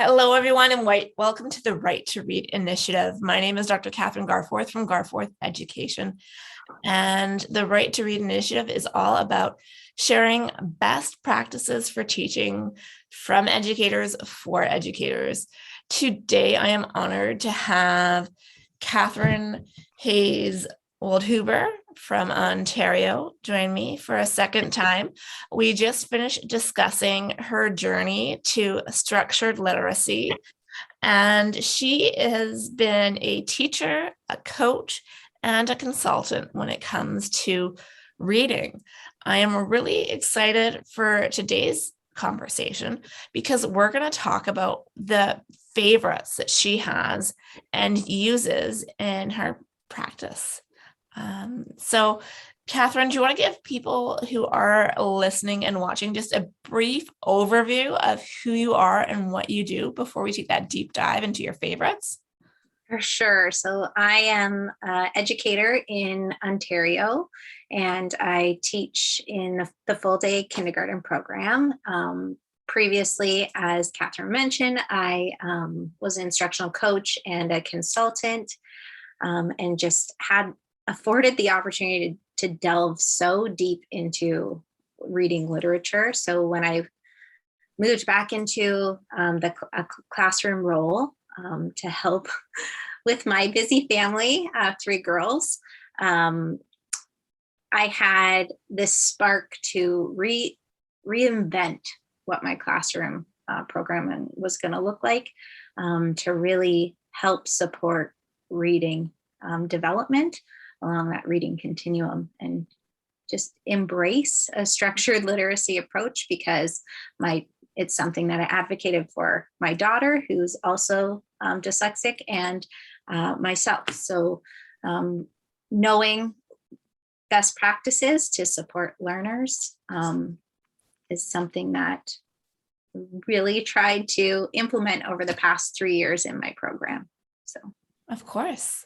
Hello, everyone, and welcome to the Right to Read initiative. My name is Dr. Kathryn Garforth from Garforth Education, and the Right to Read initiative is all about sharing best practices for teaching from educators for educators. Today, I am honored to have Kathryn Hayes-Waldhuber from Ontario join me for a second time. We just finished discussing her journey to structured literacy, and she has been a teacher, a coach, and a consultant when it comes to reading. I am really excited for today's conversation because we're going to talk about the favorites that she has and uses in her practice. So, Kathryn, do you want to give people who are listening and watching just a brief overview of who you are and what you do before we take that deep dive into your favorites? For sure. So I am an educator in Ontario, and I teach in the full day kindergarten program. Previously, as Kathryn mentioned, I was an instructional coach and a consultant, and just had afforded the opportunity to delve so deep into reading literature. So when I moved back into a classroom role to help with my busy family, 3 girls, I had this spark to reinvent what my classroom programming was going to look like, to really help support reading development along that reading continuum, and just embrace a structured literacy approach, because it's something that I advocated for my daughter, who's also dyslexic, and myself. So knowing best practices to support learners is something that I really tried to implement over the past 3 years in my program. So, of course.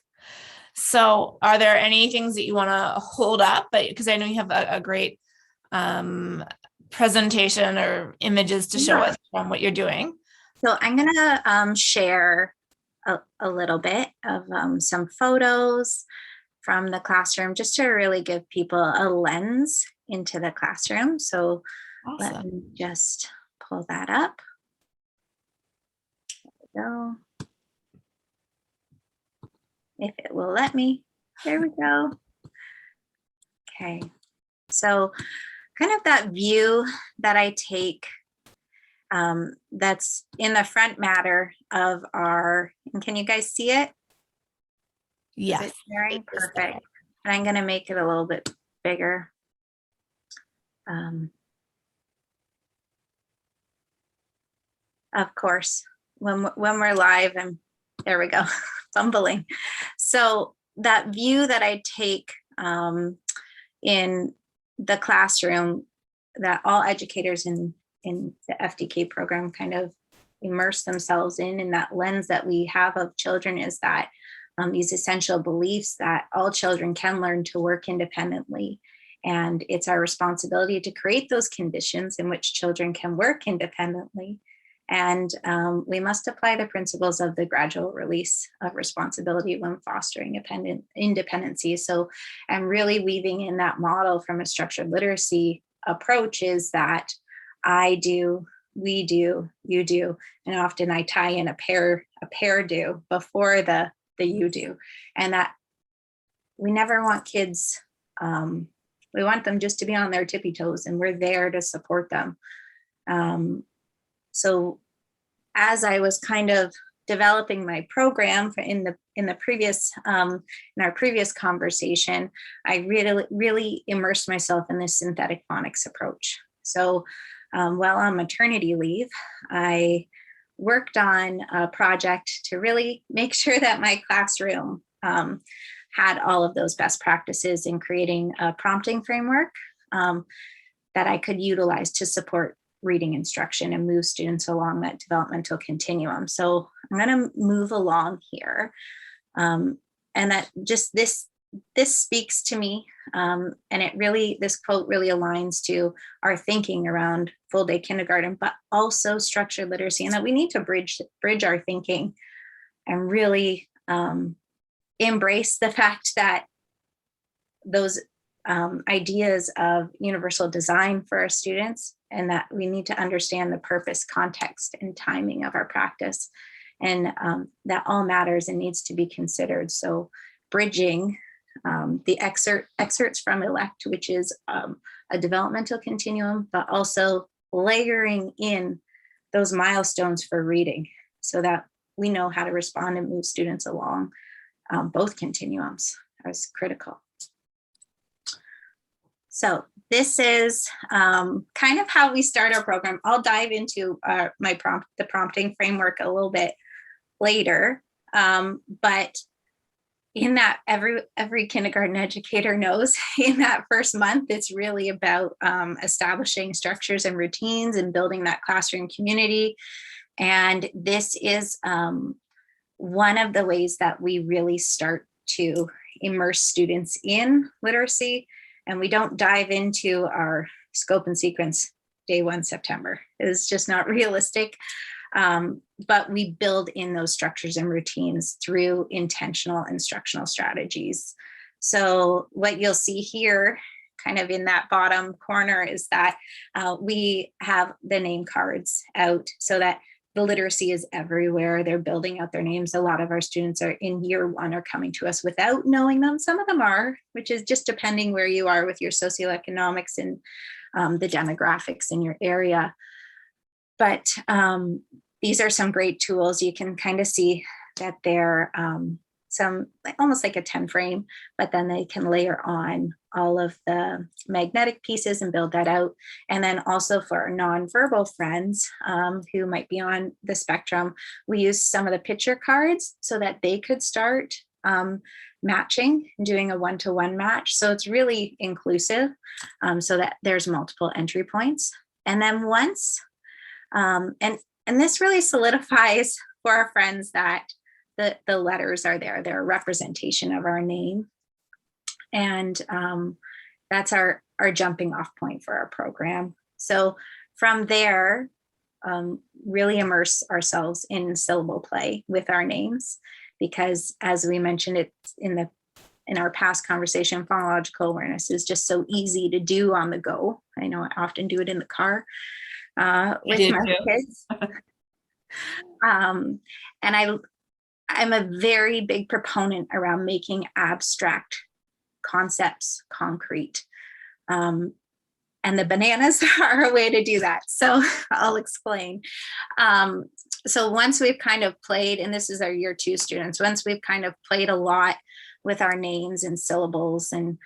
So are there any things that you want to hold up? But because I know you have a great presentation or images to show us from what you're doing. So I'm going to share a little bit of some photos from the classroom, just to really give people a lens into the classroom. So awesome. Let me just pull that up. There we go. If it will let me. There we go. Okay. So kind of that view that I take, that's in the front matter of our, and can you guys see it? Yes. Perfect. And I'm going to make it a little bit bigger. Of course, when we're live, and there we go, fumbling. So that view that I take in the classroom, that all educators in the FDK program kind of immerse themselves in that lens that we have of children, is that these essential beliefs that all children can learn to work independently. And it's our responsibility to create those conditions in which children can work independently. And we must apply the principles of the gradual release of responsibility when fostering independency. So I'm really weaving in that model from a structured literacy approach, is that I do, we do, you do, and often I tie in a pair do before the you do. And that we never want kids, we want them just to be on their tippy toes, and we're there to support them. So as I was kind of developing my program in the previous in our previous conversation, I really immersed myself in this synthetic phonics approach. So while on maternity leave, I worked on a project to really make sure that my classroom had all of those best practices in creating a prompting framework that I could utilize to support reading instruction and move students along that developmental continuum. So I'm going to move along here. And that just this this speaks to me. And this quote really aligns to our thinking around full day kindergarten, but also structured literacy, and that we need to bridge our thinking and really embrace the fact that those ideas of universal design for our students, and that we need to understand the purpose, context, and timing of our practice. And that all matters and needs to be considered. So bridging the excerpts from ELECT, which is a developmental continuum, but also layering in those milestones for reading so that we know how to respond and move students along both continuums is critical. So this is kind of how we start our program. I'll dive into the prompting framework a little bit later, but in that, every kindergarten educator knows in that first month, it's really about establishing structures and routines and building that classroom community. And this is one of the ways that we really start to immerse students in literacy. And we don't dive into our scope and sequence day 1 September. It's just not realistic. But we build in those structures and routines through intentional instructional strategies. So what you'll see here, kind of in that bottom corner, is that we have the name cards out so that the literacy is everywhere. They're building out their names. A lot of our students are in year 1 are coming to us without knowing them. Some of them are, which is just depending where you are with your socioeconomics and the demographics in your area. But these are some great tools. You can kind of see that they're almost like a 10 frame, but then they can layer on all of the magnetic pieces and build that out. And then also for our nonverbal friends who might be on the spectrum, we use some of the picture cards so that they could start matching and doing a 1-to-1 match. So it's really inclusive so that there's multiple entry points. And then once, and this really solidifies for our friends that the letters are there. They're a representation of our name. And that's our jumping off point for our program. So from there, really immerse ourselves in syllable play with our names, because as we mentioned, it's in our past conversation, phonological awareness is just so easy to do on the go. I know I often do it in the car with my kids. And I'm a very big proponent around making abstract concepts concrete. And the bananas are a way to do that. So I'll explain. So once we've kind of played, and this is our year 2 students, once we've kind of played a lot with our names and syllables and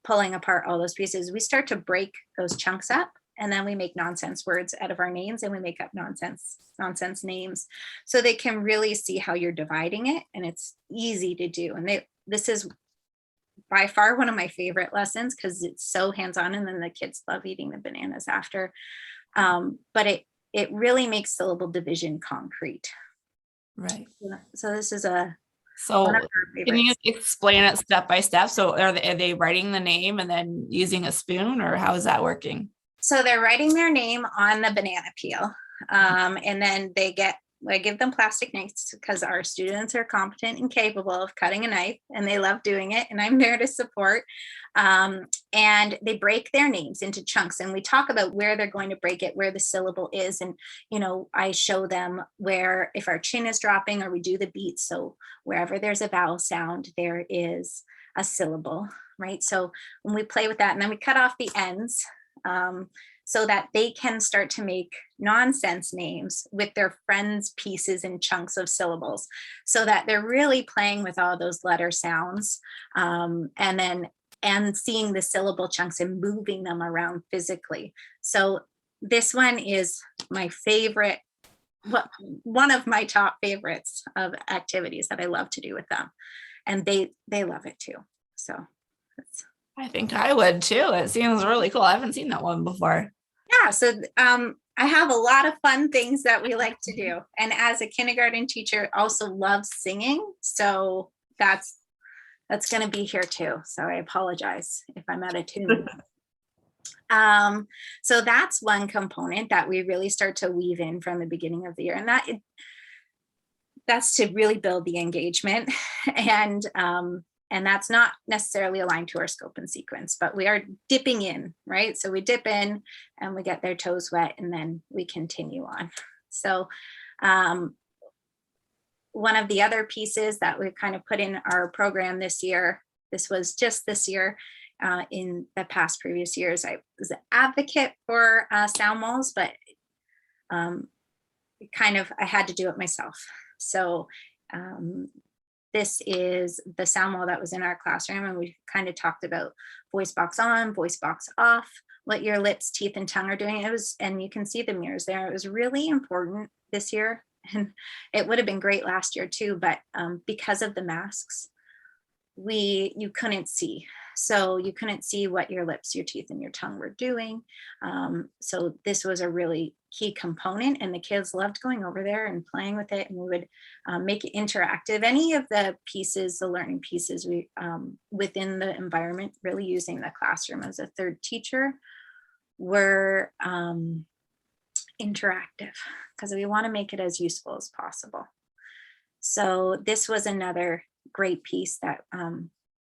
pulling apart all those pieces, we start to break those chunks up. And then we make nonsense words out of our names, and we make up nonsense names, so they can really see how you're dividing it, and it's easy to do. And this is by far one of my favorite lessons because it's so hands-on, and then the kids love eating the bananas after. But it really makes syllable division concrete. Right. So this is so can you explain it step by step? So are they writing the name and then using a spoon, or how is that working? So they're writing their name on the banana peel, and then I give them plastic knives because our students are competent and capable of cutting a knife, and they love doing it, and I'm there to support. And they break their names into chunks, and we talk about where they're going to break it, where the syllable is. And, I show them where, if our chin is dropping, or we do the beat. So wherever there's a vowel sound, there is a syllable, right? So when we play with that, and then we cut off the ends, so that they can start to make nonsense names with their friends' pieces and chunks of syllables, so that they're really playing with all those letter sounds, and seeing the syllable chunks and moving them around physically. So this one is my favorite, one of my top favorites of activities that I love to do with them, and they love it too. So I think I would too. It seems really cool. I haven't seen that one before. Yeah, so I have a lot of fun things that we like to do. And as a kindergarten teacher, also love singing. So that's That's going to be here too. So I apologize if I'm out of tune. So that's one component that we really start to weave in from the beginning of the year. And that's to really build the engagement. And that's not necessarily aligned to our scope and sequence, but we are dipping in, right? So we dip in and we get their toes wet and then we continue on. So one of the other pieces that we kind of put in our program this year, this was just this year, in the past previous years, I was an advocate for sound walls, but I had to do it myself. So this is the sound wall that was in our classroom, and we kind of talked about voice box on, voice box off, what your lips, teeth, and tongue are doing. And you can see the mirrors there. It was really important this year, and it would have been great last year too, but because of the masks, you couldn't see. So you couldn't see what your lips, your teeth, and your tongue were doing. So this was a really key component, and the kids loved going over there and playing with it, and we would make it interactive. Any of the pieces, the learning pieces we within the environment, really using the classroom as a third teacher, were interactive, because we want to make it as useful as possible. So this was another great piece that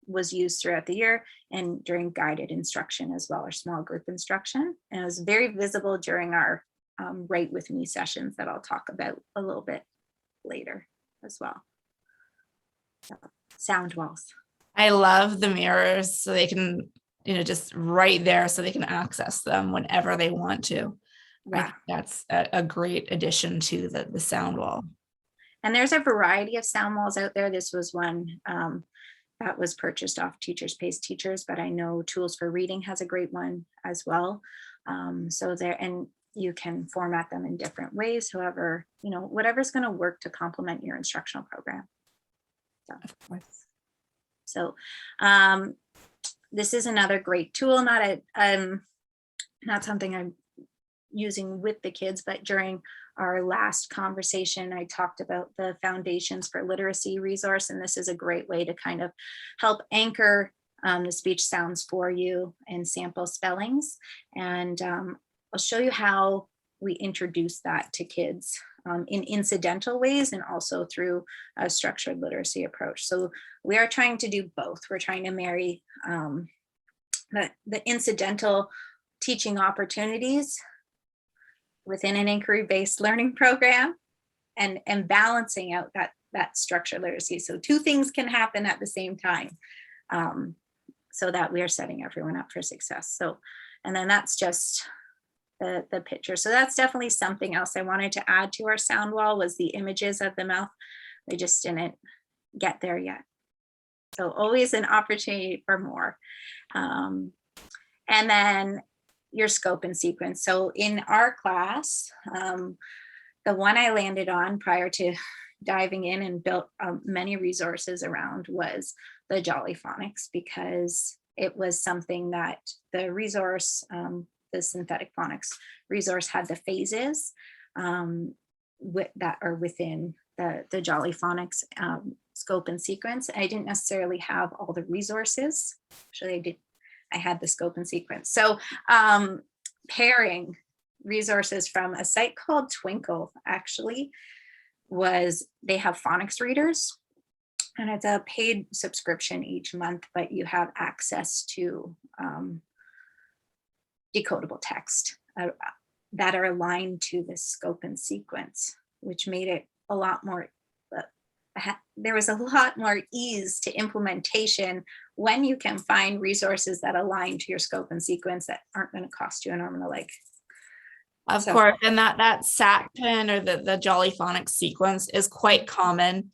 was used throughout the year and during guided instruction as well, or small group instruction. And it was very visible during our Write With Me sessions that I'll talk about a little bit later as well. So, sound walls. I love the mirrors, so they can, just right there, so they can access them whenever they want to. Yeah. I think that's a great addition to the sound wall. And there's a variety of sound walls out there. This was one that was purchased off Teachers Pays Teachers, but I know Tools for Reading has a great one as well. So there, and you can format them in different ways. However, whatever's going to work to complement your instructional program. So, of course. So this is another great tool, not something I'm using with the kids, but during our last conversation, I talked about the Foundations for Literacy resource, and this is a great way to kind of help anchor the speech sounds for you and sample spellings. And I'll show you how we introduce that to kids in incidental ways and also through a structured literacy approach. So we are trying to do both. We're trying to marry the incidental teaching opportunities within an inquiry-based learning program and balancing out that structured literacy. So two things can happen at the same time, so that we are setting everyone up for success. So, and then that's just the picture. So that's definitely something else I wanted to add to our sound wall, was the images of the mouth. They just didn't get there yet. So always an opportunity for more. And then your scope and sequence. So in our class, the one I landed on prior to diving in and built many resources around was the Jolly Phonics, because it was something that the resource, the synthetic phonics resource, had the phases that are within the Jolly Phonics scope and sequence. I didn't necessarily have all the resources. Actually, I had the scope and sequence. So pairing resources from a site called Twinkle, actually, they have phonics readers, and it's a paid subscription each month, but you have access to decodable text that are aligned to the scope and sequence, which made it a lot more, there was a lot more ease to implementation when you can find resources that align to your scope and sequence that aren't going to cost you an arm and a leg. Of course, and that SAT pin or the Jolly Phonics sequence is quite common,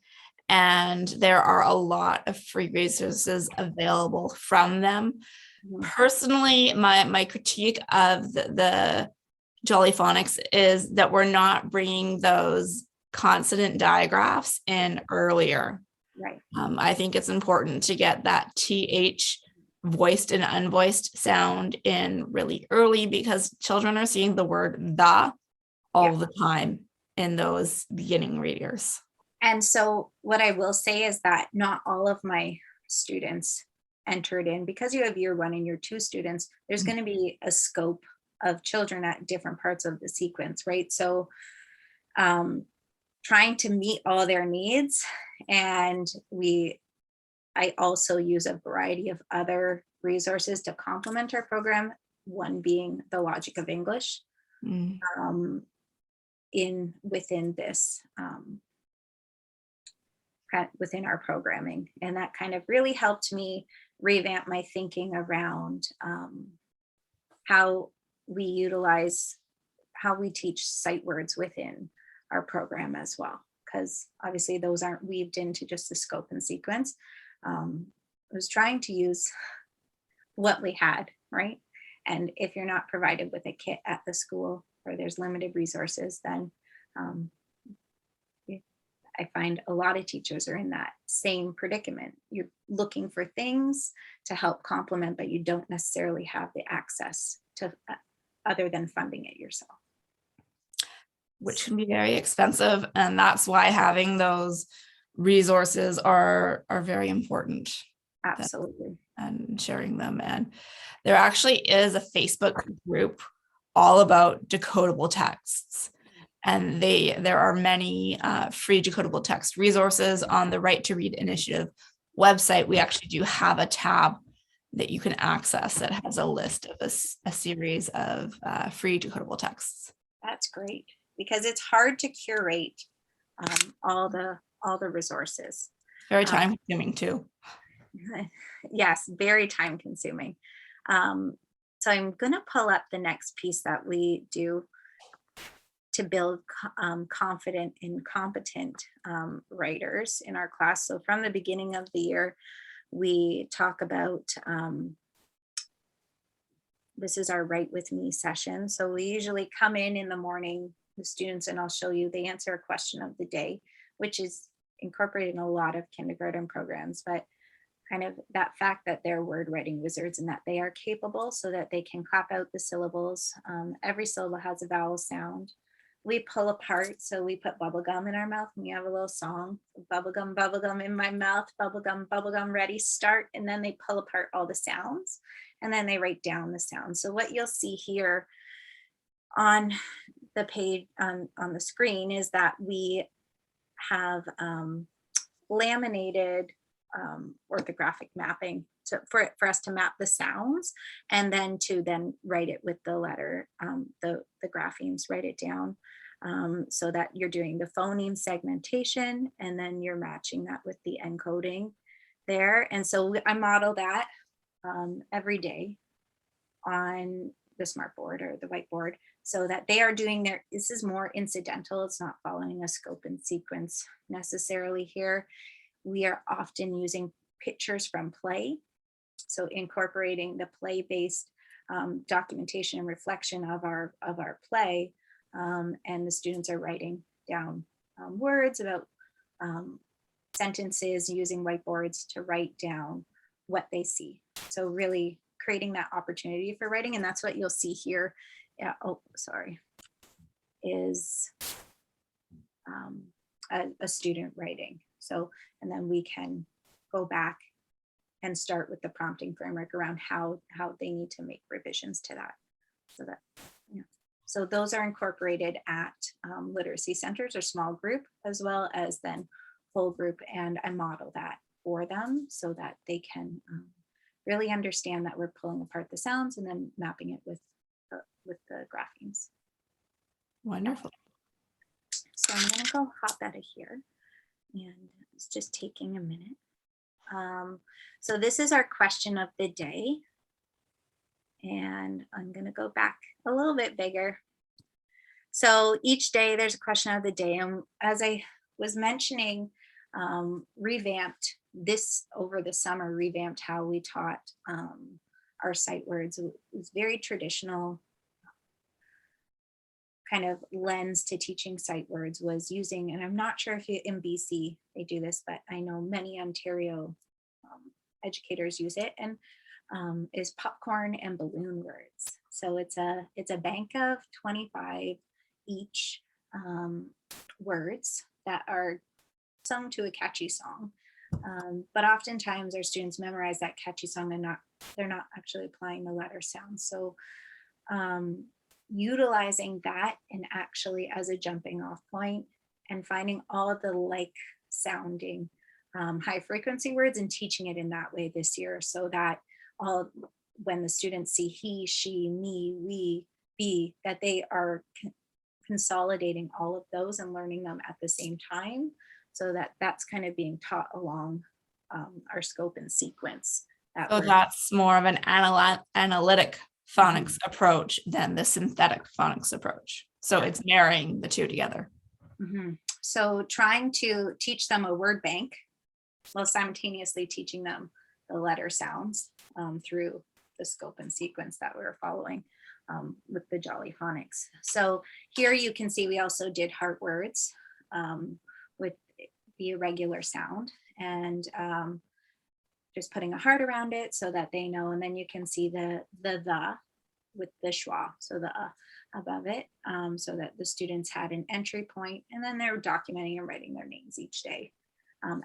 and there are a lot of free resources available from them. Mm-hmm. Personally, my critique of the Jolly Phonics is that we're not bringing those consonant digraphs in earlier. Right. I think it's important to get that TH voiced and unvoiced sound in really early, because children are seeing the word the all the time in those beginning readers. And so what I will say is that not all of my students entered in. Because you have year 1 and year 2 students, there's going to be a scope of children at different parts of the sequence, right? So trying to meet all their needs. And I also use a variety of other resources to complement our program, one being the logic of English within this, within our programming. And that kind of really helped me revamp my thinking around how we teach sight words within our program as well, because obviously those aren't weaved into just the scope and sequence. I was trying to use what we had, right? And if you're not provided with a kit at the school, or there's limited resources, then I find a lot of teachers are in that same predicament. You're looking for things to help complement, but you don't necessarily have the access to other than funding it yourself. Which can be very expensive. And that's why having those resources are very important. Absolutely. And sharing them. And there actually is a Facebook group all about decodable texts. And there are many free decodable text resources on the Right to Read Initiative website. We actually do have a tab that you can access that has a list of a series of free decodable texts. That's great, because it's hard to curate all the resources. Very time consuming too. Yes, very time consuming. So I'm going to pull up the next piece that we do to build confident and competent writers in our class. So from the beginning of the year, we talk about, this is our Write With Me session. So we usually come in the morning, the students, and I'll show you, they answer a question of the day, which is incorporated in a lot of kindergarten programs, but kind of that fact that they're word writing wizards and that they are capable, so that they can clap out the syllables. Every syllable has a vowel sound. We pull apart, so we put bubble gum in our mouth and we have a little song, bubble gum in my mouth, bubble gum, ready, start. And then they pull apart all the sounds and then they write down the sounds. So what you'll see here on the page on the screen is that we have laminated orthographic mapping for us to map the sounds, and then to write it with the letter, the graphemes, write it down, so that you're doing the phoneme segmentation and then you're matching that with the encoding there. And so I model that every day on the smartboard or the whiteboard, so that they are doing this is more incidental. It's not following a scope and sequence necessarily here. We are often using pictures from play. So incorporating the play-based documentation and reflection of our play, and the students are writing down words about sentences, using whiteboards to write down what they see. So really creating that opportunity for writing, and that's what you'll see here. Yeah, is a student writing. So, and then we can go back and start with the prompting framework around how they need to make revisions to that. So those are incorporated at literacy centers or small group, as well as then full group. And I model that for them so that they can really understand that we're pulling apart the sounds and then mapping it with the graphemes. Wonderful. So I'm going to go hop out of here, and it's just taking a minute. So this is our question of the day, and I'm going to go back a little bit bigger. So each day there's a question of the day, and as I was mentioning, revamped this over the summer, revamped how we taught our sight words. It was very traditional kind of lens to teaching sight words, was using, and I'm not sure if in BC they do this, but I know many Ontario educators use it, and is popcorn and balloon words. So it's a bank of 25 each words that are sung to a catchy song. But oftentimes our students memorize that catchy song and they're not actually applying the letter sound. So utilizing that and actually as a jumping off point and finding all of the like sounding high frequency words and teaching it in that way this year, so that all when the students see he, she, me, we, be, that they are consolidating all of those and learning them at the same time, so that that's kind of being taught along our scope and sequence. So that's more of an analytic phonics approach than the synthetic phonics approach. So it's marrying the two together. So trying to teach them a word bank while simultaneously teaching them the letter sounds through the scope and sequence that we were following with the Jolly Phonics. So here you can see we also did heart words with the irregular sound, and just putting a heart around it so that they know. And then you can see the with the schwa, so the above it, so that the students had an entry point, and then they're documenting and writing their names each day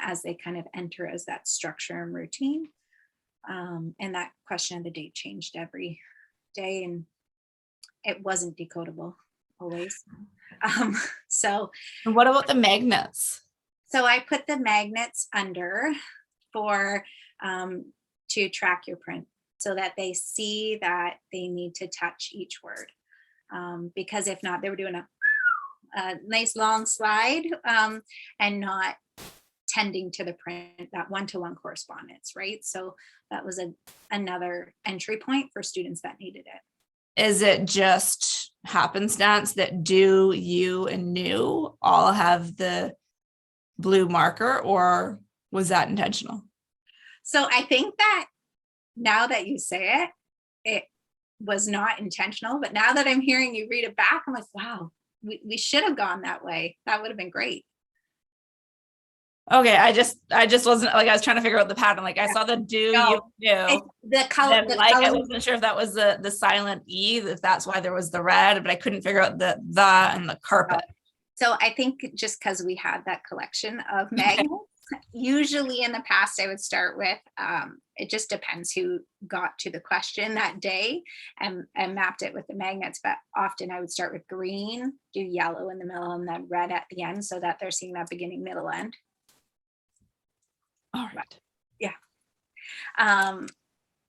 as they kind of enter as that structure and routine. And that question of the day changed every day, and it wasn't decodable always. So and what about the magnets? So I put the magnets under for to track your print, so that they see that they need to touch each word. Because if not, they were doing a nice long slide and not tending to the print, that one-to-one correspondence, right? So that was another entry point for students that needed it. Is it just happenstance that do, you, and new all have the blue marker, or was that intentional? So I think that now that you say it, it was not intentional, but now that I'm hearing you read it back, I'm like, wow, we should have gone that way. That would have been great. Okay, I just wasn't, like, I was trying to figure out the pattern. Like I saw the do, you, knew. The color, I wasn't sure if that was the silent E, if that's why there was the red, but I couldn't figure out the and the carpet. So I think just because we had that collection of magnets, usually in the past I would start with, it just depends who got to the question that day and mapped it with the magnets, but often I would start with green, do yellow in the middle, and then red at the end, so that they're seeing that beginning, middle, end. All right. Yeah.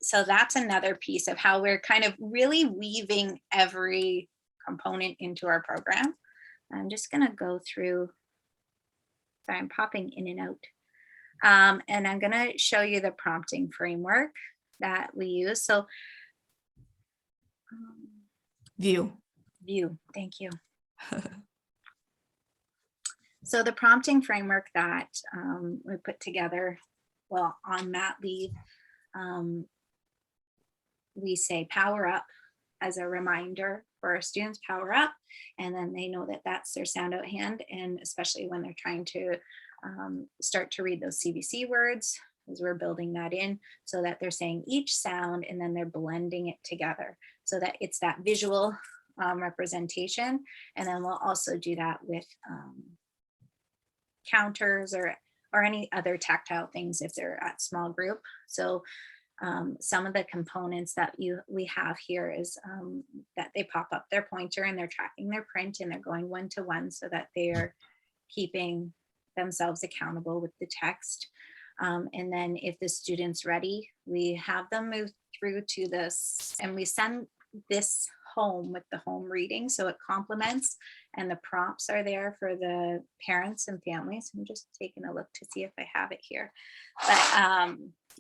So that's another piece of how we're kind of really weaving every component into our program. I'm just going to go through. So I'm popping in and out. And I'm going to show you the prompting framework that we use. So View. Thank you. So the prompting framework that we put together, well, on mat leave, we say power up as a reminder for our students, power up, and then they know that that's their sound out hand, and especially when they're trying to start to read those CVC words, as we're building that in, so that they're saying each sound and then they're blending it together, so that it's that visual representation. And then we'll also do that with counters or any other tactile things if they're at small group. So some of the components that we have here is that they pop up their pointer and they're tracking their print and they're going one-to-one, so that they're keeping themselves accountable with the text. And then if the student's ready, we have them move through to this, and we send this home with the home reading, so it complements, and the prompts are there for the parents and families. I'm just taking a look to see if I have it here, but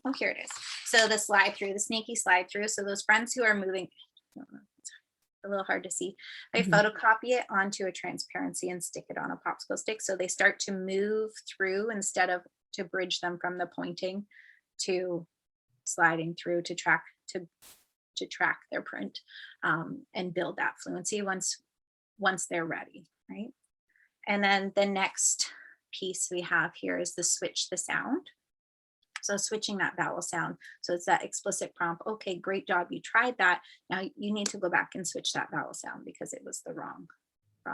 oh, here it is. So the slide through, the sneaky slide through, so those friends who are moving, it's a little hard to see, I photocopy it onto a transparency and stick it on a popsicle stick, so they start to move through instead of to bridge them from the pointing to sliding through to track their print and build that fluency once they're ready, right? And then the next piece we have here is the switch the sound. So switching that vowel sound. So it's that explicit prompt. Okay, great job. You tried that. Now you need to go back and switch that vowel sound because it was the wrong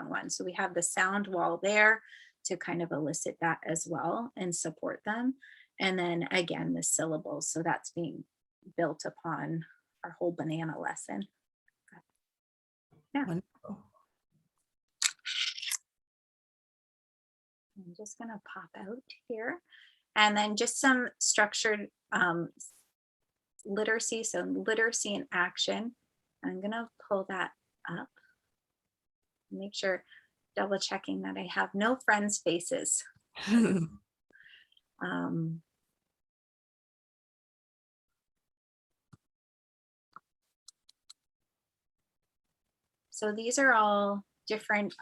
one. So we have the sound wall there to kind of elicit that as well and support them. And then again, the syllables. So that's being built upon our whole banana lesson. Yeah. Wonderful. I'm just going to pop out here. And then just some structured literacy. So literacy in action. I'm going to pull that up. Make sure, double checking that I have no friends' faces. So these are all different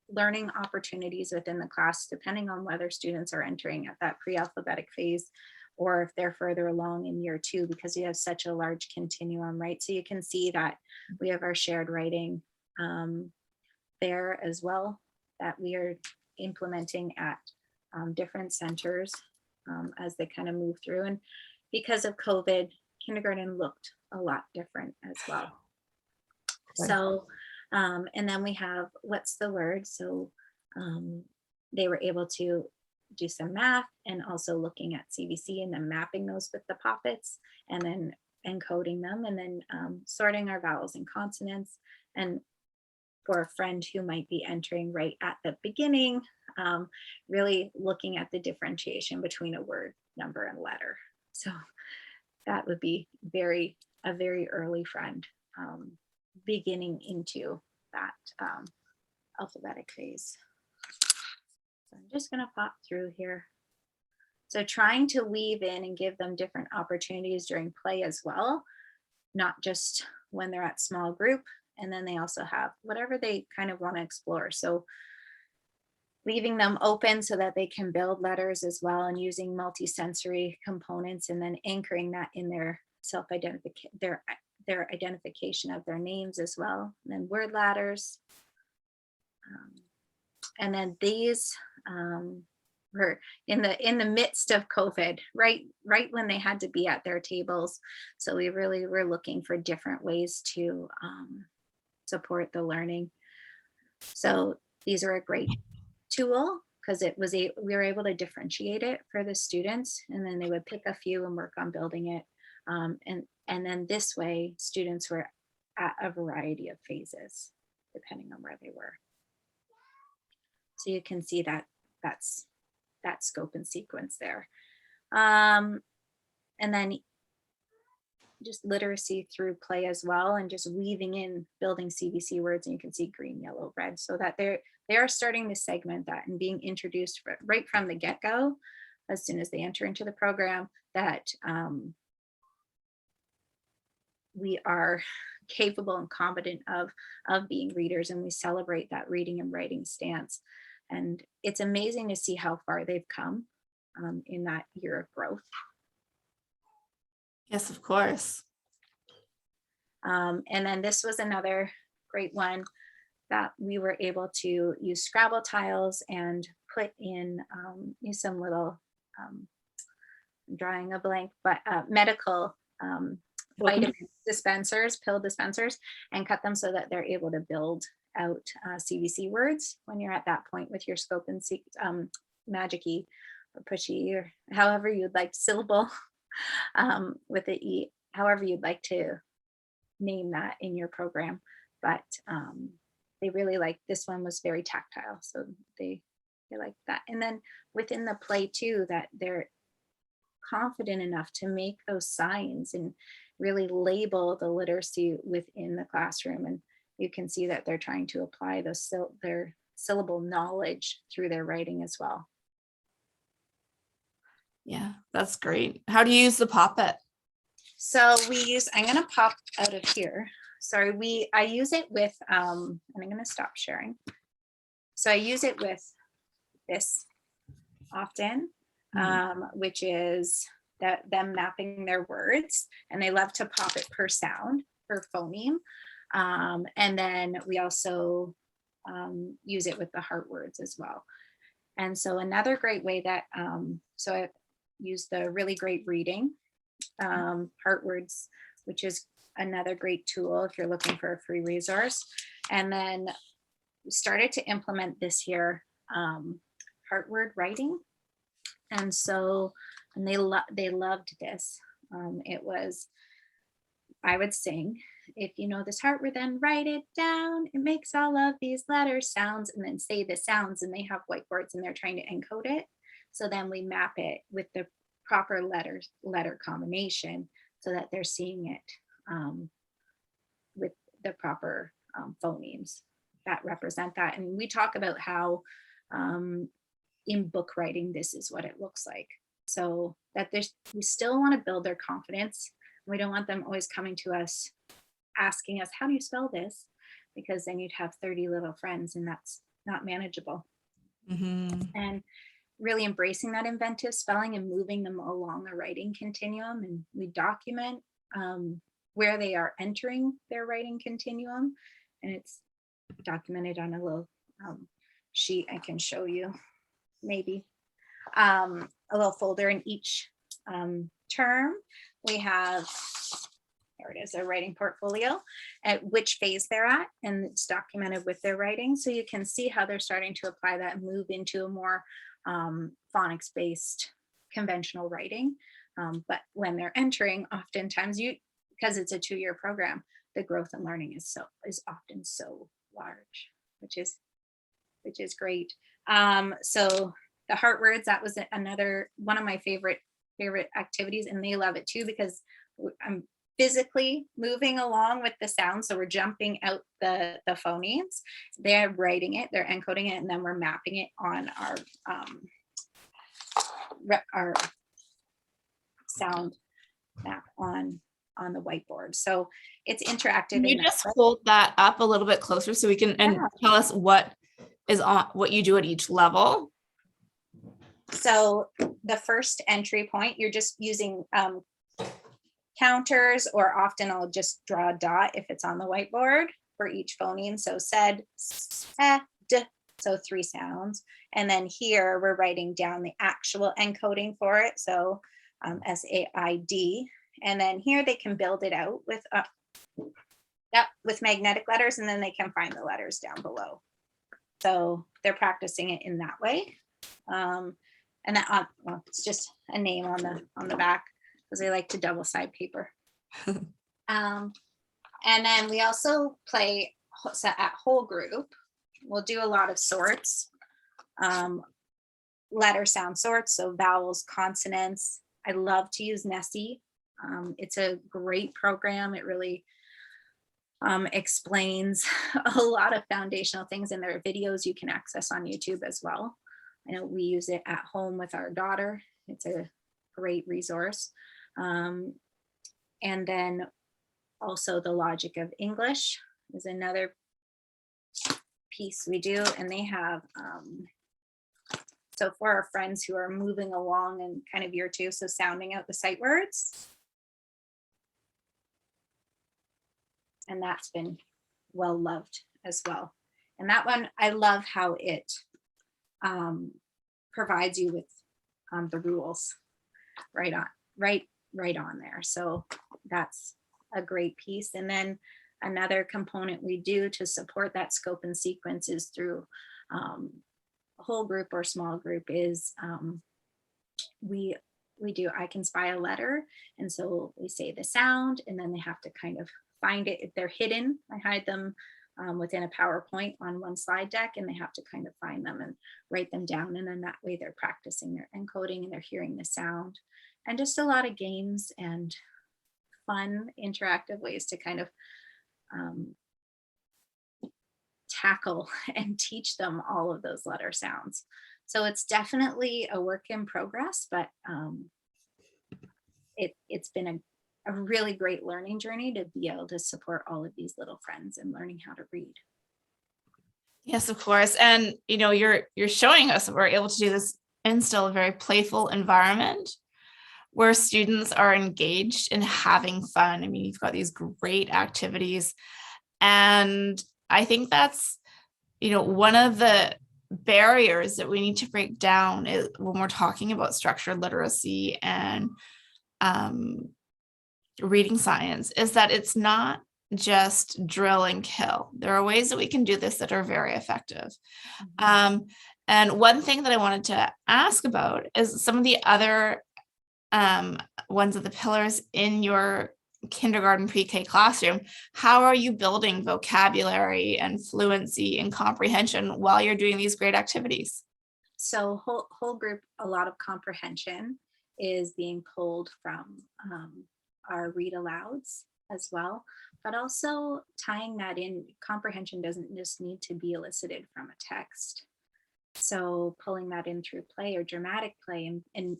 learning opportunities within the class, depending on whether students are entering at that pre-alphabetic phase or if they're further along in year 2, because we have such a large continuum, right? So you can see that we have our shared writing there as well, that we are implementing at different centers as they kind of move through. And because of COVID, kindergarten looked a lot different as well. So, and then we have what's the word? So they were able to do some math and also looking at CVC and then mapping those with the poppets and then encoding them and then sorting our vowels and consonants. And for a friend who might be entering right at the beginning, really looking at the differentiation between a word, number, and letter. So that would be a very early friend beginning into that alphabetic phase. So I'm just going to pop through here. So trying to weave in and give them different opportunities during play as well, not just when they're at small group. And then they also have whatever they kind of want to explore. So leaving them open so that they can build letters as well and using multisensory components and then anchoring that in their self-identification, their identification of their names as well. And then word ladders. And then these were in the midst of COVID, right when they had to be at their tables. So we really were looking for different ways to support the learning. So these are a great tool because we were able to differentiate it for the students, and then they would pick a few and work on building it. And then this way, students were at a variety of phases, depending on where they were. So you can see that's that scope and sequence there. And then just literacy through play as well, and just weaving in building CVC words, and you can see green, yellow, red, so that they are starting to segment that and being introduced right from the get-go, as soon as they enter into the program, that we are capable and competent of being readers, and we celebrate that reading and writing stance. And it's amazing to see how far they've come in that year of growth. Yes, of course. And then this was another great one that we were able to use Scrabble tiles and put in some little, I'm drawing a blank, but medical vitamin dispensers, pill dispensers, and cut them so that they're able to build out CVC words when you're at that point with your scope and magic-y or pushy, or however you'd like syllable with the E, however you'd like to name that in your program. But they really like, this one was very tactile, so they like that. And then within the play too, that they're confident enough to make those signs and really label the literacy within the classroom. And you can see that they're trying to apply their syllable knowledge through their writing as well. Yeah, that's great. How do you use the poppet? So I'm going to pop out of here. Sorry, I use it with, and I'm going to stop sharing. So I use it with this often, which is them mapping their words, and they love to pop it per sound, per phoneme. And then we also use it with the heart words as well. And so another great way that, so I use the really great reading heart words, which is another great tool if you're looking for a free resource. And then we started to implement this year heart word writing. And they loved this. It was, I would sing, if you know this heart word, then write it down. It makes all of these letters sounds, and then say the sounds, and they have whiteboards and they're trying to encode it. So then we map it with the proper letter combination so that they're seeing it with the proper phonemes that represent that. And we talk about how in book writing, this is what it looks like. So that we still want to build their confidence. We don't want them always coming to us asking us, how do you spell this? Because then you'd have 30 little friends, and that's not manageable. And really embracing that inventive spelling and moving them along the writing continuum. And we document where they are entering their writing continuum. And it's documented on a little sheet I can show you, maybe. A little folder in each term. We have, there it is, a writing portfolio at which phase they're at, and it's documented with their writing. So you can see how they're starting to apply that and move into a more phonics-based conventional writing. But when they're entering, oftentimes because it's a 2-year program, the growth and learning is often so large, which is great. So the heart words, that was another one of my favorite activities, and they love it too, because I'm physically moving along with the sound. So we're jumping out the phonemes, they're writing it, they're encoding it, and then we're mapping it on our sound map on the whiteboard. So it's interactive. Can you just hold that up a little bit closer so we can and tell us what you do at each level? So the first entry point, you're just using counters, or often I'll just draw a dot if it's on the whiteboard for each phoneme. So said, d, so 3 sounds. And then here we're writing down the actual encoding for it. So SAID. And then here they can build it out with magnetic letters, and then they can find the letters down below. So they're practicing it in that way. And that it's just a name on the back, because they like to double side paper. And then we also play at whole group. We'll do a lot of sorts, letter sound sorts, so vowels, consonants. I love to use Nessie. It's a great program. It really explains a lot of foundational things, and there are videos you can access on YouTube as well. I know we use it at home with our daughter. It's a great resource. And then also the logic of English is another piece we do. And they have, so for our friends who are moving along in kind of year 2, so sounding out the sight words. And that's been well loved as well. And that one, I love how it provides you with the rules right on there. So that's a great piece. And then another component we do to support that scope and sequence is through a whole group or small group is we do I Can Spy a Letter. And so we say the sound, and then they have to kind of find it. If they're hidden, I hide them within a PowerPoint on one slide deck, and they have to kind of find them and write them down. And then that way they're practicing their encoding and they're hearing the sound, and just a lot of games and fun interactive ways to kind of tackle and teach them all of those letter sounds. So it's definitely a work in progress, but it's been a really great learning journey to be able to support all of these little friends in learning how to read. Yes, of course. And you're showing us that we're able to do this in still a very playful environment where students are engaged in having fun. I mean, you've got these great activities. And I think that's, one of the barriers that we need to break down is when we're talking about structured literacy and reading science, is that it's not just drill and kill. There are ways that we can do this that are very effective. And one thing that I wanted to ask about is some of the other ones of the pillars in your kindergarten pre-K classroom. How are you building vocabulary and fluency and comprehension while you're doing these great activities? So whole group, a lot of comprehension is being pulled from our read alouds as well, but also tying that in. Comprehension doesn't just need to be elicited from a text. So pulling that in through play or dramatic play, and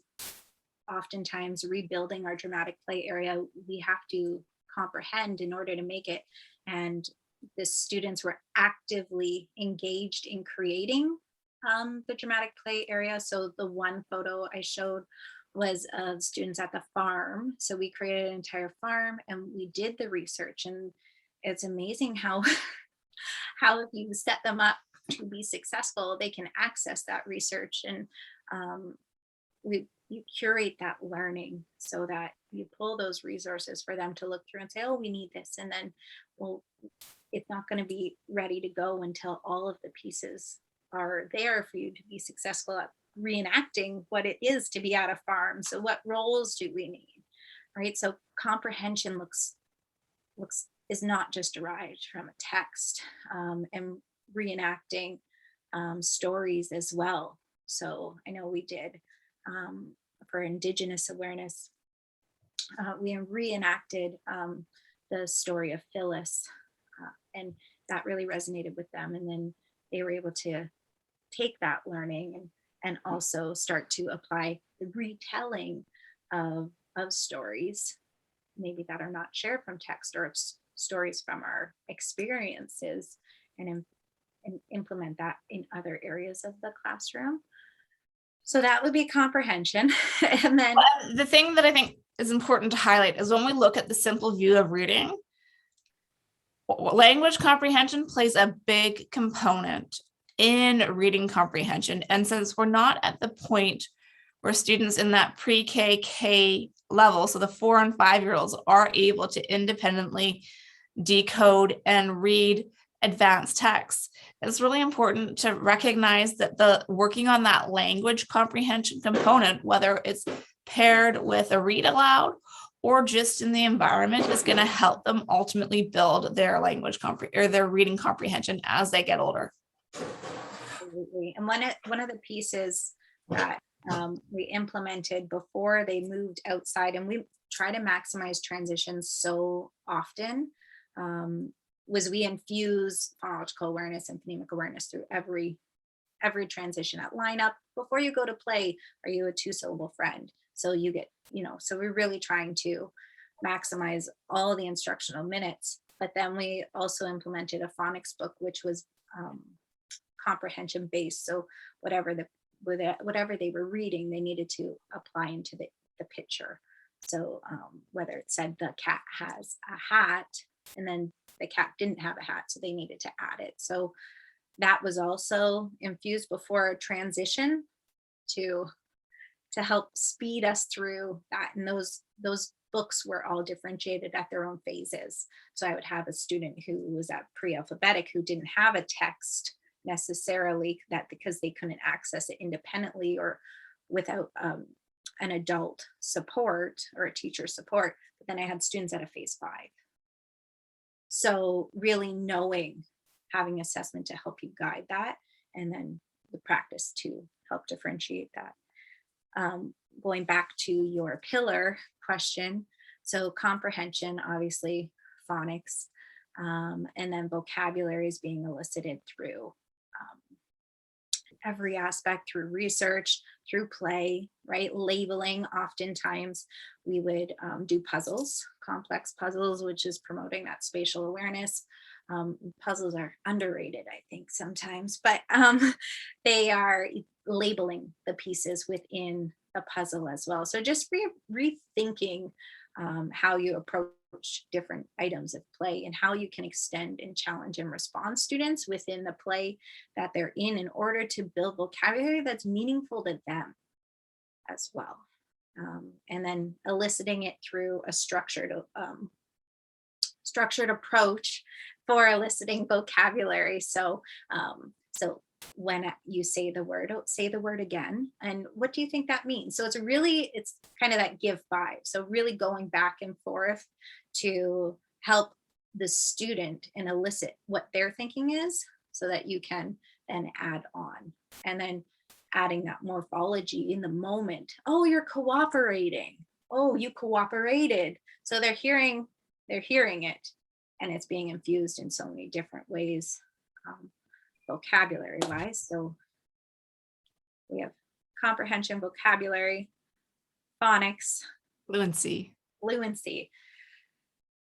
oftentimes rebuilding our dramatic play area, we have to comprehend in order to make it. And the students were actively engaged in creating the dramatic play area. So the one photo I showed was of students at the farm. So we created an entire farm and we did the research, and it's amazing how how if you set them up to be successful, they can access that research. And you curate that learning so that you pull those resources for them to look through and say, oh, we need this. And then, well, it's not going to be ready to go until all of the pieces are there for you to be successful at reenacting what it is to be at a farm. So what roles do we need? Right. So comprehension is not just derived from a text, and reenacting stories as well. So I know we did for Indigenous awareness, we reenacted the story of Phyllis, and that really resonated with them. And then they were able to take that learning and also start to apply the retelling of stories, maybe that are not shared from text, or stories from our experiences, and implement that in other areas of the classroom. So that would be comprehension. And then The thing that I think is important to highlight is when we look at the simple view of reading, language comprehension plays a big component in reading comprehension. And since we're not at the point where students in that pre-K level, so the 4 and 5-year-olds, are able to independently decode and read advanced texts, it's really important to recognize that the working on that language comprehension component, whether it's paired with a read aloud or just in the environment, is going to help them ultimately build their language or their reading comprehension as they get older. Absolutely. And one of the pieces that we implemented before they moved outside, and we try to maximize transitions so often, was we infuse phonological awareness and phonemic awareness through every transition. At lineup, before you go to play, are you a 2-syllable friend? So you get, so we're really trying to maximize all the instructional minutes. But then we also implemented a phonics book, which was comprehension based. So whatever they were reading, they needed to apply into the picture. So whether it said the cat has a hat, and then the cat didn't have a hat, so they needed to add it. So that was also infused before a transition to help speed us through that. And those books were all differentiated at their own phases. So I would have a student who was at pre-alphabetic who didn't have a text necessarily, that because they couldn't access it independently or without an adult support or a teacher support. But then I had students at a phase 5. So really having assessment to help you guide that, and then the practice to help differentiate that. Going back to your pillar question, so comprehension, obviously phonics, and then vocabulary is being elicited through every aspect, through research, through play, right? Labeling. Oftentimes we would do puzzles, complex puzzles, which is promoting that spatial awareness. Puzzles are underrated, I think, sometimes, but they are labeling the pieces within a puzzle as well. So just rethinking how you approach different items of play, and how you can extend and challenge and respond students within the play that they're in order to build vocabulary that's meaningful to them as well. And then eliciting it through a structured approach for eliciting vocabulary. So So when you say the word, say the word again. And what do you think that means? So it's kind of that give vibe. So really going back and forth to help the student and elicit what their thinking is so that you can then add on. And then adding that morphology in the moment. Oh, you're cooperating. Oh, you cooperated. So they're hearing it, and it's being infused in so many different ways, vocabulary wise. So we have comprehension, vocabulary, phonics, Fluency. fluency.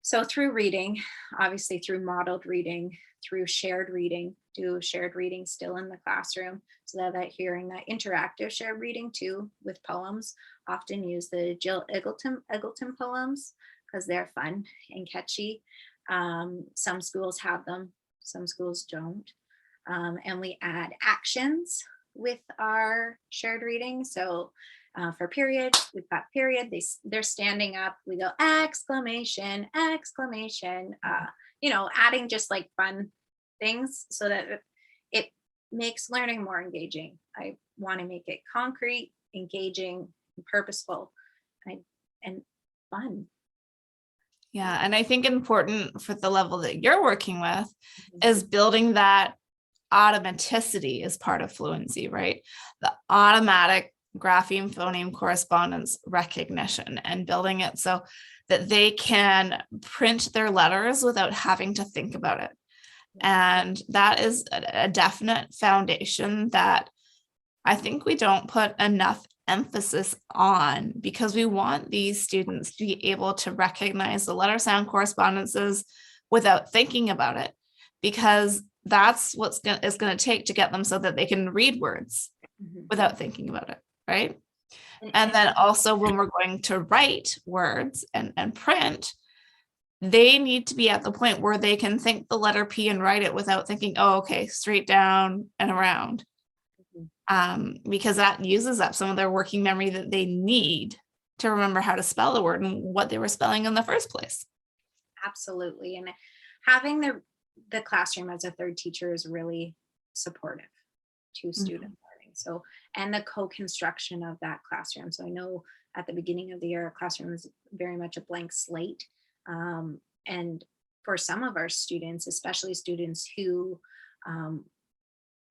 So through reading, obviously through modeled reading, through shared reading, do shared reading still in the classroom. So that hearing, that interactive shared reading too with poems. Often use the Jill Eggleton poems because they're fun and catchy. Some schools have them, some schools don't. And we add actions with our shared reading. So for period, we've got period, they're standing up, we go exclamation, exclamation, adding just like fun things so that it makes learning more engaging. I want to make it concrete, engaging, purposeful, and fun. Yeah, and I think important for the level that you're working with is building that automaticity as part of fluency, right? The automatic grapheme phoneme correspondence recognition, and building it so that they can print their letters without having to think about it. And that is a definite foundation that I think we don't put enough emphasis on, because we want these students to be able to recognize the letter sound correspondences without thinking about it, because that's what's going to take to get them so that they can read words without thinking about it, right? And then also when we're going to write words and print, they need to be at the point where they can think the letter P and write it without thinking, oh, okay, straight down and around. Because that uses up some of their working memory that they need to remember how to spell the word and what they were spelling in the first place. Absolutely. And having the classroom as a third teacher is really supportive to student learning. So, and the co-construction of that classroom. So I know at the beginning of the year, our classroom is very much a blank slate. And for some of our students, especially students who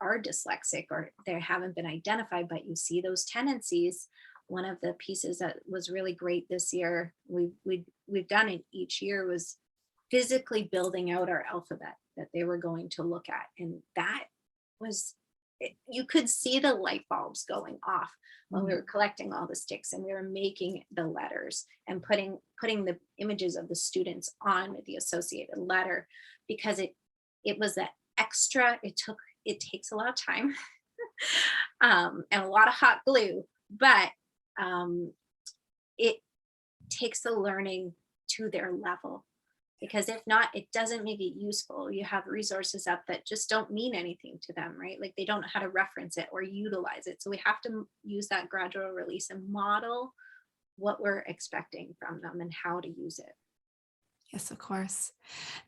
are dyslexic or they haven't been identified, but you see those tendencies. One of the pieces that was really great this year, we've done it each year, was physically building out our alphabet that they were going to look at. And that was, you could see the light bulbs going off when we were collecting all the sticks and we were making the letters and putting the images of the students on the associated letter, because it was that extra, it takes a lot of time and a lot of hot glue, but it takes the learning to their level, because if not, it doesn't make it useful. You have resources up that just don't mean anything to them, right? Like they don't know how to reference it or utilize it. So we have to use that gradual release and model what we're expecting from them and how to use it. Yes, of course.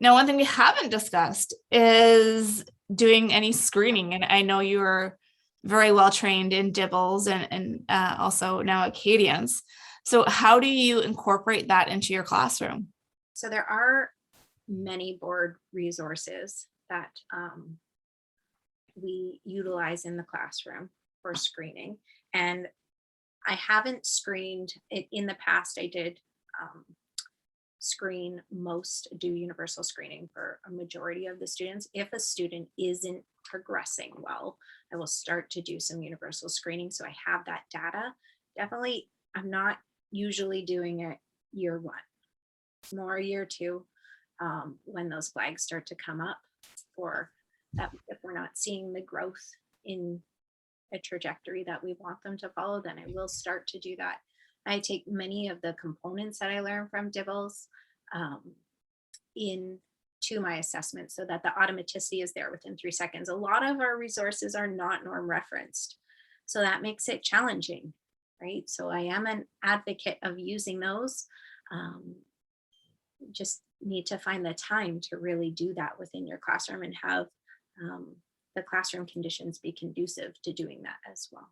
Now, one thing we haven't discussed is doing any screening. And I know you're very well trained in DIBELS and also now Acadience. So how do you incorporate that into your classroom? So there are many board resources that we utilize in the classroom for screening. And I haven't screened it in the past. I did do universal screening for a majority of the students. If a student isn't progressing well, I will start to do some universal screening. So I have that data. Definitely, I'm not usually doing it year one, more year two, when those flags start to come up for that. If we're not seeing the growth in a trajectory that we want them to follow, then I will start to do that. I take many of the components that I learned from DIBELS into my assessment so that the automaticity is there within 3 seconds. A lot of our resources are not norm referenced, so that makes it challenging, right? So I am an advocate of using those. Just need to find the time to really do that within your classroom and have the classroom conditions be conducive to doing that as well.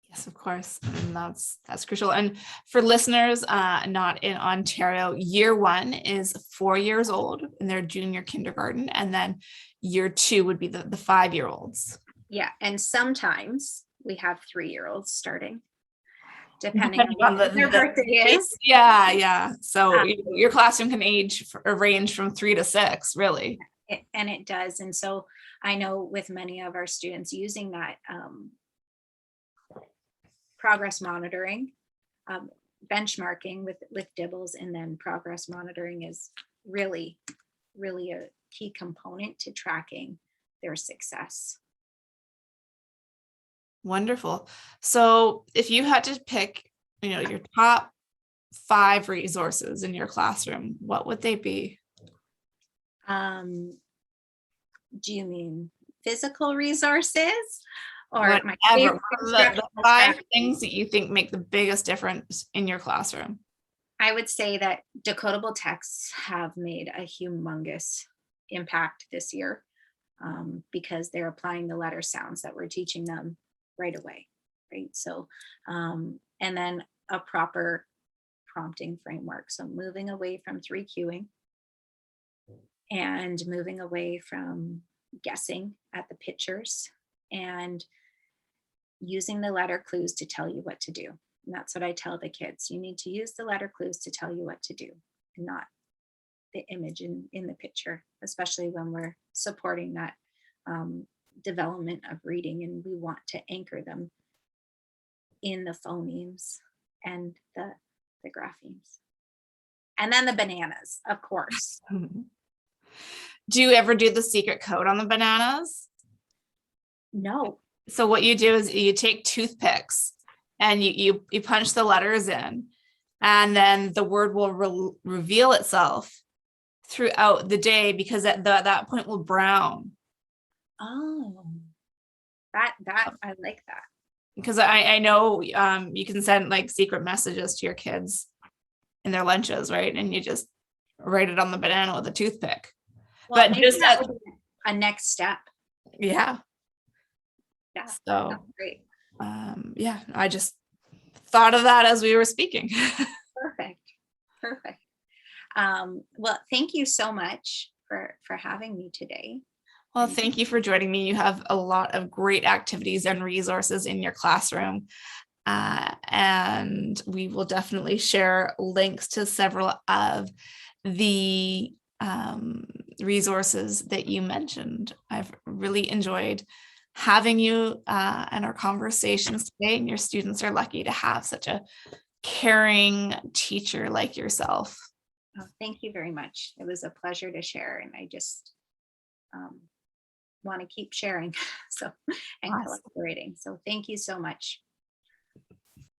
Yes, of course. And that's crucial. And for listeners not in Ontario, year 1 is 4 years old in their junior kindergarten. And then year 2 would be the 5-year-olds. Yeah. And sometimes we have 3-year-olds starting, depending on what their birthday is. Yeah, yeah. So your classroom can range from 3 to 6, really. And it does. And so I know with many of our students using that progress monitoring, benchmarking with DIBELS, and then progress monitoring is really, really a key component to tracking their success. Wonderful. So if you had to pick, your top 5 resources in your classroom, what would they be? Do you mean physical resources or whatever? The 5 things that you think make the biggest difference in your classroom? I would say that decodable texts have made a humongous impact this year because they're applying the letter sounds that we're teaching them right away, right? So, and then a proper prompting framework. So moving away from 3 cueing and moving away from guessing at the pictures and using the letter clues to tell you what to do. And that's what I tell the kids. You need to use the letter clues to tell you what to do, and not the image in the picture, especially when we're supporting that development of reading, and we want to anchor them in the phonemes and the graphemes. And then the bananas, of course. Do you ever do the secret code on the bananas? No. So what you do is you take toothpicks and you punch the letters in, and then the word will reveal itself throughout the day, because at that point will brown. Oh, that I like that. Because I know you can send like secret messages to your kids in their lunches, right? And you just write it on the banana with a toothpick. Well, but just that would be a next step. Yeah. Yeah. So that's great. Yeah, I just thought of that as we were speaking. Perfect. Well, thank you so much for having me today. Well, thank you for joining me. You have a lot of great activities and resources in your classroom. And we will definitely share links to several of the resources that you mentioned. I've really enjoyed having you and our conversations today, and your students are lucky to have such a caring teacher like yourself. Oh, thank you very much. It was a pleasure to share, and I just want to keep sharing and collaborating. So thank you so much.